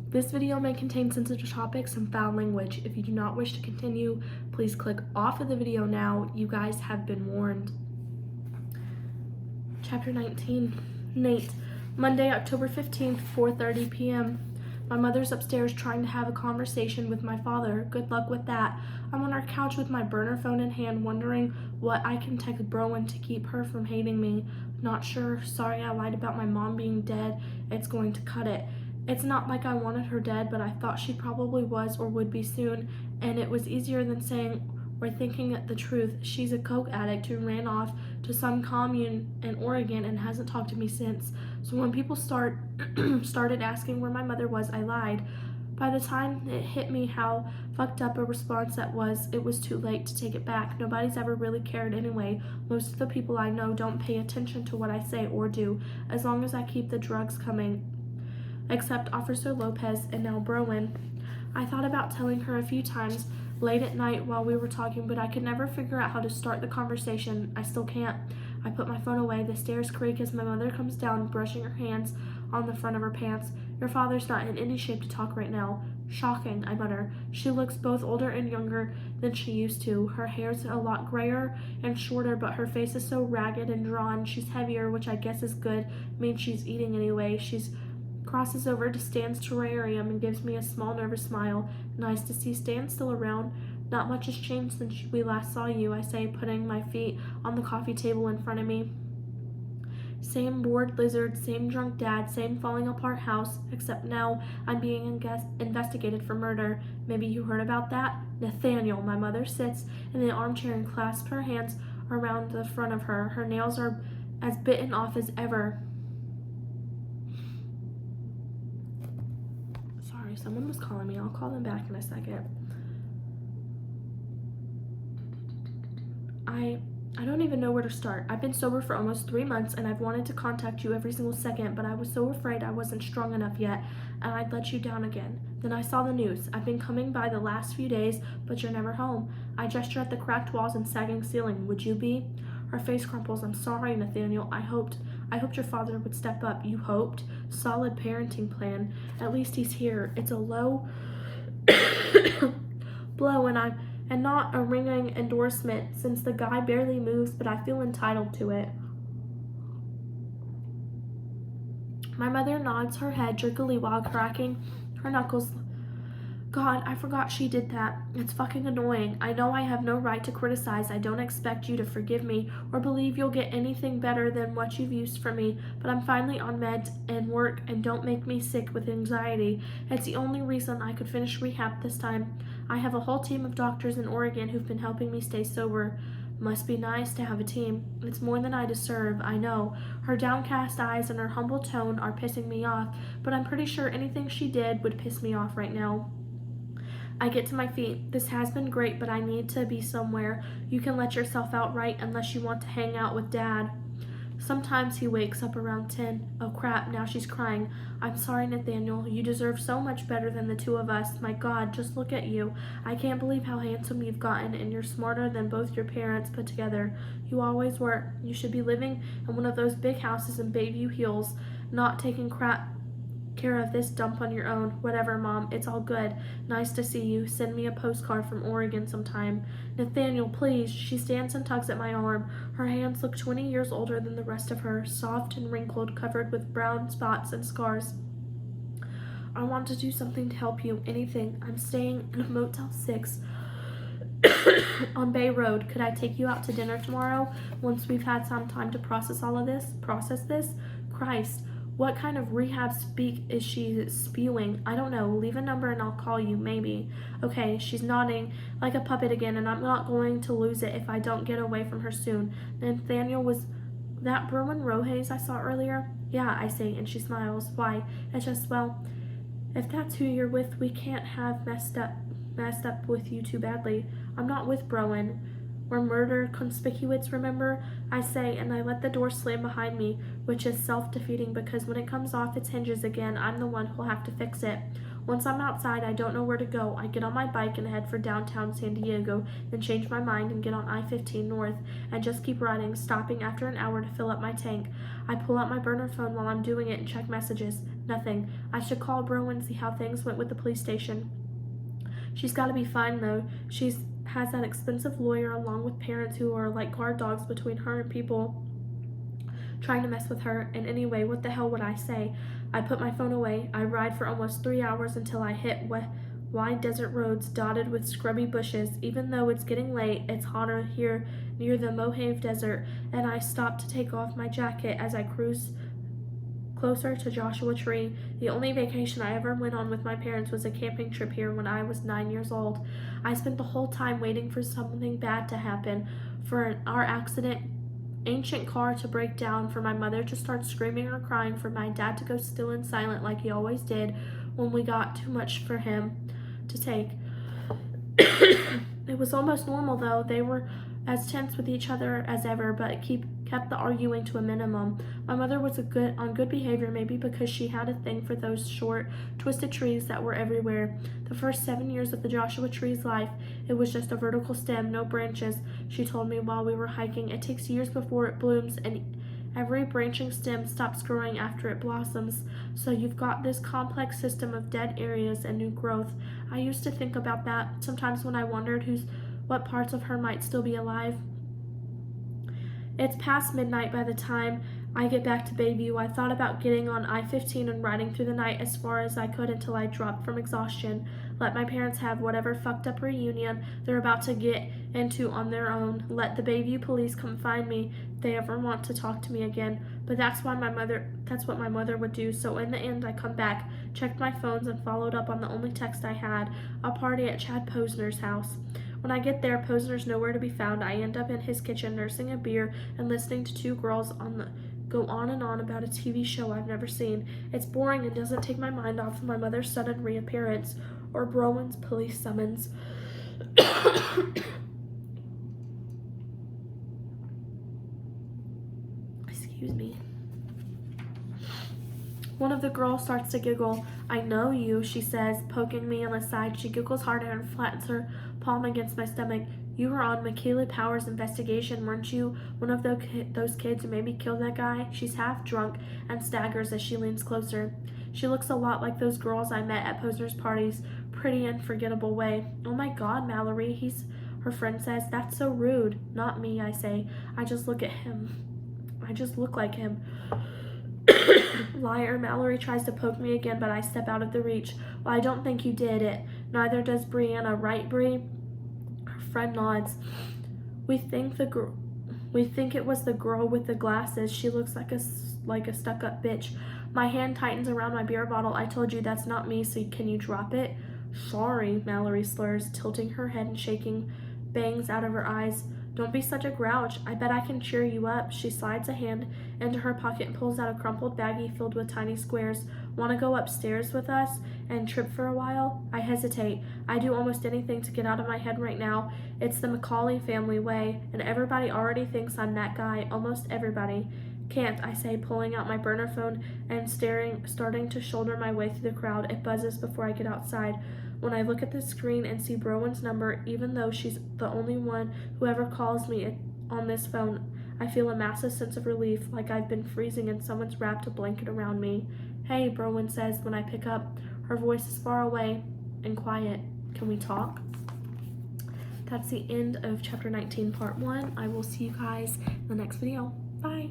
This video may contain sensitive topics and foul language. If you do not wish to continue, please click off of the video now. You guys have been warned. Chapter 19. Nate. Monday, October 15th, 4:30 p.m. My mother's upstairs trying to have a conversation with my father. Good luck with that. I'm on our couch with my burner phone in hand, wondering what I can text Browen to keep her from hating me. Not sure. Sorry I lied about my mom being dead. It's going to cut it. It's not like I wanted her dead, but I thought she probably was or would be soon, and it was easier than saying or thinking the truth. She's a coke addict who ran off to some commune in Oregon and hasn't talked to me since. So when people started asking where my mother was, I lied. By the time it hit me how fucked up a response that was, it was too late to take it back. Nobody's ever really cared anyway. Most of the people I know don't pay attention to what I say or do, as long as I keep the drugs coming. Except Officer Lopez and now Browen. I thought about telling her a few times late at night while we were talking, but I could never figure out how to start the conversation. I still can't. I put my phone away. The stairs creak as my mother comes down, brushing her hands on the front of her pants. Your father's not in any shape to talk right now. Shocking, I mutter. She looks both older and younger than she used to. Her hair's a lot grayer and shorter, but her face is so ragged and drawn. She's heavier, which I guess is good. Means she's eating anyway. She's crosses over to Stan's terrarium and gives me a small nervous smile. Nice to see Stan still around. Not much has changed since we last saw you, I say, putting my feet on the coffee table in front of me. Same bored lizard, same drunk dad, same falling apart house, except now I'm being investigated for murder. Maybe you heard about that? Nathaniel. My mother sits in the armchair and clasps her hands around the front of her. Her nails are as bitten off as ever. Sorry, someone was calling me. I'll call them back in a second. I don't even know where to start. I've been sober for almost 3 months and I've wanted to contact you every single second, but I was so afraid I wasn't strong enough yet and I'd let you down again. Then I saw the news. I've been coming by the last few days, but you're never home. I gesture at the cracked walls and sagging ceiling. Would you be? Her face crumples. I'm sorry, Nathaniel. I hoped your father would step up. You hoped? Solid parenting plan. At least he's here. It's a low blow and not a ringing endorsement, since the guy barely moves, but I feel entitled to it. My mother nods her head jerkily while cracking her knuckles. God, I forgot she did that. It's fucking annoying. I know I have no right to criticize. I don't expect you to forgive me or believe you'll get anything better than what you've used for me, but I'm finally on meds and work, and don't make me sick with anxiety. It's the only reason I could finish rehab this time. I have a whole team of doctors in Oregon who've been helping me stay sober. Must be nice to have a team. It's more than I deserve, I know. Her downcast eyes and her humble tone are pissing me off, but I'm pretty sure anything she did would piss me off right now. I get to my feet. This has been great, but I need to be somewhere. You can let yourself out right unless you want to hang out with Dad. Sometimes he wakes up around 10. Oh crap, now she's crying. I'm sorry, Nathaniel. You deserve so much better than the two of us. My God, just look at you. I can't believe how handsome you've gotten, and you're smarter than both your parents put together. You always were. You should be living in one of those big houses in Bayview Hills, not taking care of this dump on your own. Whatever, Mom. It's all good. Nice to see you. Send me a postcard from Oregon sometime. Nathaniel, please. She stands and tugs at my arm. Her hands look 20 years older than the rest of her, soft and wrinkled, covered with brown spots and scars. I want to do something to help you. Anything. I'm staying in a Motel 6 on Bay Road. Could I take you out to dinner tomorrow once we've had some time to process this? Christ. What kind of rehab speak is she spewing? I don't know. Leave a number and I'll call you, maybe. Okay, she's nodding like a puppet again, and I'm not going to lose it if I don't get away from her soon. Nathaniel, was that Browen Rojes I saw earlier? Yeah, I say, and she smiles. Why? It's just, well, if that's who you're with, we can't have messed up with you too badly. I'm not with Browen. We're murder conspicuous, remember? I say, and I let the door slam behind me, which is self-defeating because when it comes off its hinges again, I'm the one who'll have to fix it. Once I'm outside, I don't know where to go. I get on my bike and head for downtown San Diego, then change my mind and get on I-15 north and just keep riding, stopping after an hour to fill up my tank. I pull out my burner phone while I'm doing it and check messages. Nothing. I should call Bro and see how things went with the police station. She's got to be fine, though. Has that expensive lawyer along with parents who are like guard dogs between her and people trying to mess with her. And anyway, what the hell would I say? I put my phone away. I ride for almost 3 hours until I hit wide desert roads dotted with scrubby bushes. Even though it's getting late, it's hotter here near the Mojave Desert, and I stop to take off my jacket as I cruise closer to Joshua Tree. The only vacation I ever went on with my parents was a camping trip here when I was 9 years old. I spent the whole time waiting for something bad to happen, for our ancient car to break down, for my mother to start screaming or crying, for my dad to go still and silent like he always did when we got too much for him to take. It was almost normal, though. They were as tense with each other as ever, but kept the arguing to a minimum. My mother was on good behavior, maybe because she had a thing for those short, twisted trees that were everywhere. The first 7 years of the Joshua tree's life, it was just a vertical stem, no branches. She told me while we were hiking, it takes years before it blooms, and every branching stem stops growing after it blossoms. So you've got this complex system of dead areas and new growth. I used to think about that sometimes when I wondered what parts of her might still be alive. It's past midnight by the time I get back to Bayview. I thought about getting on I-15 and riding through the night as far as I could until I dropped from exhaustion. Let my parents have whatever fucked up reunion they're about to get into on their own. Let the Bayview police come find me if they ever want to talk to me again. But that's what my mother would do. So in the end, I come back, checked my phones, and followed up on the only text I had: a party at Chad Posner's house. When I get there, Posner's nowhere to be found. I end up in his kitchen nursing a beer and listening to two girls go on and on about a TV show I've never seen. It's boring and doesn't take my mind off of my mother's sudden reappearance or Browen's police summons. Excuse me. One of the girls starts to giggle. I know you, she says, poking me on the side. She giggles harder and flattens her palm against my stomach. You were on Michaela Power's investigation, weren't you? One of those kids who maybe killed that guy? She's half drunk and staggers as she leans closer. She looks a lot like those girls I met at Posner's parties. Pretty unforgettable way. Oh my God, Mallory, her friend says. That's so rude. Not me, I say. I just look like him. Liar. Mallory tries to poke me again, but I step out of the reach. Well, I don't think you did it. Neither does Brianna, right, Bri? Her friend nods. We think it was the girl with the glasses. She looks like a stuck-up bitch. My hand tightens around my beer bottle. I told you that's not me, so can you drop it? Sorry, Mallory slurs, tilting her head and shaking bangs out of her eyes. Don't be such a grouch. I bet I can cheer you up. She slides a hand into her pocket and pulls out a crumpled baggie filled with tiny squares. Want to go upstairs with us and trip for a while? I hesitate. I do almost anything to get out of my head right now. It's the Macaulay family way, and everybody already thinks I'm that guy. Almost everybody. Can't, I say, pulling out my burner phone and starting to shoulder my way through the crowd. It buzzes before I get outside. When I look at the screen and see Browen's number, even though she's the only one who ever calls me on this phone, I feel a massive sense of relief, like I've been freezing and someone's wrapped a blanket around me. Hey, Browen says when I pick up. Her voice is far away and quiet. Can we talk? That's the end of chapter 19, part 1. I will see you guys in the next video. Bye.